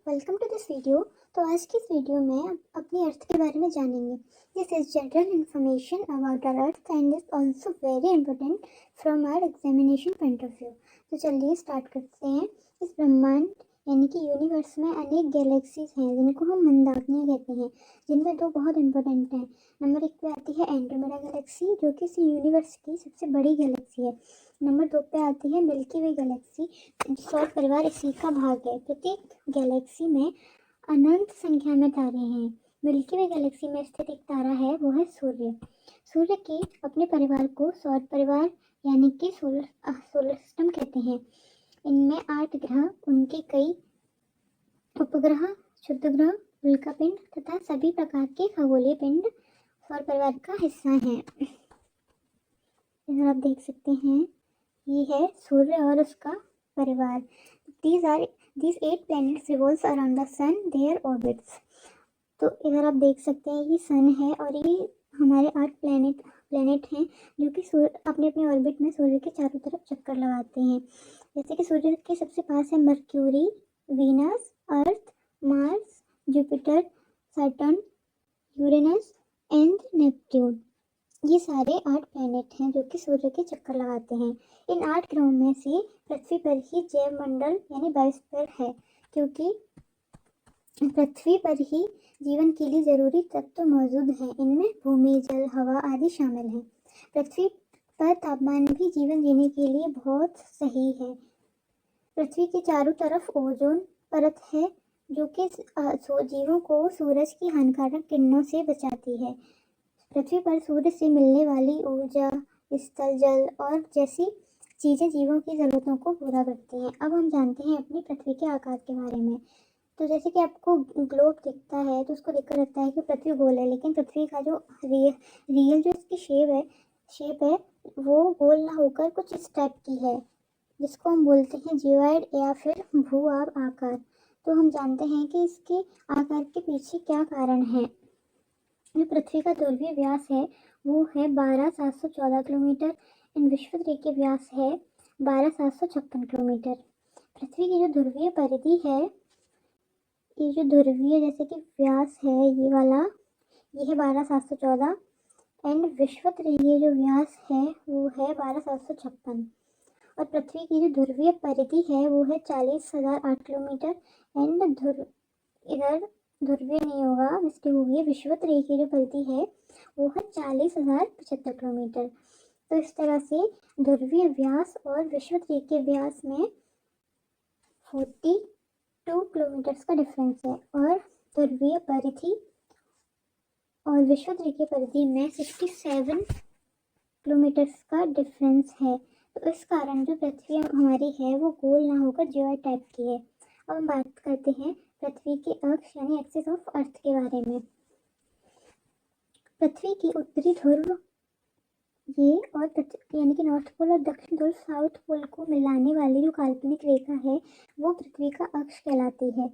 Welcome to this video. तो आज की इस वीडियो में अपनी अर्थ के बारे में जानेंगे। This is general information about our earth and is also very important from our examination point of view. तो चलिए स्टार्ट करते हैं। इस ब्रह्मांड यानी कि यूनिवर्स में अनेक गैलेक्सीज हैं जिनको हम मंदाकिनी कहते हैं, जिनमें दो बहुत इंपॉर्टेंट हैं। नंबर 1 पे आती है एंड्रोमेडा गैलेक्सी, जो कि इस यूनिवर्स की सबसे बड़ी गैलेक्सी है। नंबर 2 पे आती है मिल्की वे गैलेक्सी। सौर परिवार इसी का भाग है। प्रत्येक गैलेक्सी में अनंत संख्या में तारे हैं। मिल्की वे गैलेक्सी में स्थित एक तारा है, वो है सूर्य। सूर्य के अपने परिवार को सौर परिवार यानी कि सोलर सिस्टम कहते हैं। इनमें 8 ग्रह, उनके कई उपग्रह, क्षुद्र ग्रह, उल्का पिंड तथा सभी प्रकार के खगोलीय पिंड सौर परिवार का हिस्सा हैं। इधर आप देख सकते हैं, ये है सूर्य और उसका परिवार। These 8 planets revolves around the sun, their orbits। तो इधर आप देख सकते हैं, ये सन है और ये हमारे 8 प्लेनेट हैं जो कि अपने अपने ऑर्बिट में सूर्य के चारों तरफ चक्कर लगाते हैं। जैसे कि सूर्य के सबसे पास है mercury, Venus, earth, Mars, Jupiter, Saturn, Uranus and Neptune. ये सारे 8 प्लैनेट हैं जो कि सूर्य के चक्कर लगाते हैं। इन 8 ग्रहों में से पृथ्वी पर ही जैव मंडल यानी बायोस्फीयर है, क्योंकि पृथ्वी पर ही जीवन के लिए जरूरी तत्व मौजूद हैं। इनमें भूमि, जल, हवा आदि शामिल हैं। पृथ्वी पर तापमान भी जीवन जीने के लिए बहुत सही है। पृथ्वी के चारों तरफ ओजोन परत है जो कि जीवों को सूरज की हानिकारक किरणों से बचाती है। पृथ्वी पर सूर्य से मिलने वाली ऊर्जा, स्थल जल और जैसी चीज़ें जीवों की ज़रूरतों को पूरा करती हैं। अब हम जानते हैं अपनी पृथ्वी के आकार के बारे में। तो जैसे कि आपको ग्लोब दिखता है तो उसको देखकर लगता है कि पृथ्वी गोल है, लेकिन पृथ्वी का जो रियल जो इसकी शेप है वो गोल ना होकर कुछ इस टाइप की है, जिसको हम बोलते हैं जियोइड या फिर भू-आब आकार। तो हम जानते हैं कि इसके आकार के पीछे क्या कारण है। जो पृथ्वी का ध्रुवीय व्यास है वो है 12,714 किलोमीटर एंड विश्वविद्युतीय के व्यास है 12,756 किलोमीटर। पृथ्वी की जो ध्रुवीय परिधि है, ये जो ध्रुवीय जैसे कि व्यास है ये वाला, ये है 12,714 एंड विश्वविद्युतीय जो व्यास है वो है 12,756। और पृथ्वी की जो ध्रुवीय परिधि है वो है 40,008 किलोमीटर एंड इधर ध्रुवीय नहीं होगा, मिस्टेक होगी। विषुवत-रेखीय की जो परिधि है वो है 40,075 किलोमीटर। तो इस तरह से ध्रुवीय व्यास और विषुवत-रेखीय व्यास में 42 किलोमीटर का डिफरेंस है और ध्रुवीय परिधि और विषुवत-रेखीय परिधि में 67 किलोमीटर का डिफरेंस है। तो इस कारण जो पृथ्वी हमारी है वो गोल ना होकर जियोइड टाइप की है। अब हम बात करते हैं पृथ्वी के अक्ष यानी एक्सिस ऑफ अर्थ के बारे में। पृथ्वी की उत्तरी ध्रुव ये और यानी कि नॉर्थ पोल और दक्षिण ध्रुव साउथ पोल को मिलाने वाली जो काल्पनिक रेखा है वो पृथ्वी का अक्ष कहलाती है।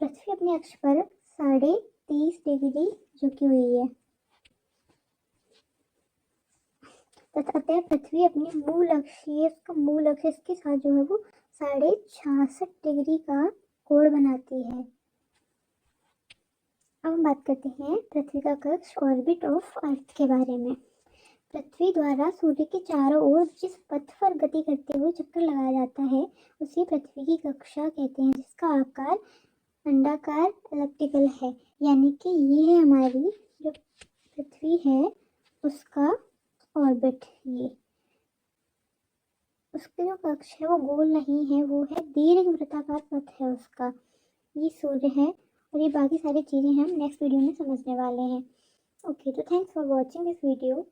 पृथ्वी अपने अक्ष पर 30.5 डिग्री झुकी हुई है तथा पृथ्वी अपने मूल अक्ष इसके साथ जो है वो 66.5 डिग्री का कोण बनाती है। अब हम बात करते हैं पृथ्वी का कक्ष ऑर्बिट ऑफ अर्थ के बारे में। पृथ्वी द्वारा सूर्य के चारों ओर जिस पथ पर गति करते हुए चक्कर लगाया जाता है उसे पृथ्वी की कक्षा कहते हैं, जिसका आकार अंडाकार एलिप्टिकल है। यानी कि ये है हमारी जो पृथ्वी है उसका ऑर्बिट। ये उसके जो कक्ष है वो गोल नहीं है, वो है दीर्घ वृत्ताकार पथ है उसका। ये सूर्य है और ये बाकी सारी चीज़ें हम नेक्स्ट वीडियो में समझने वाले हैं। ओके, तो thanks for watching this video.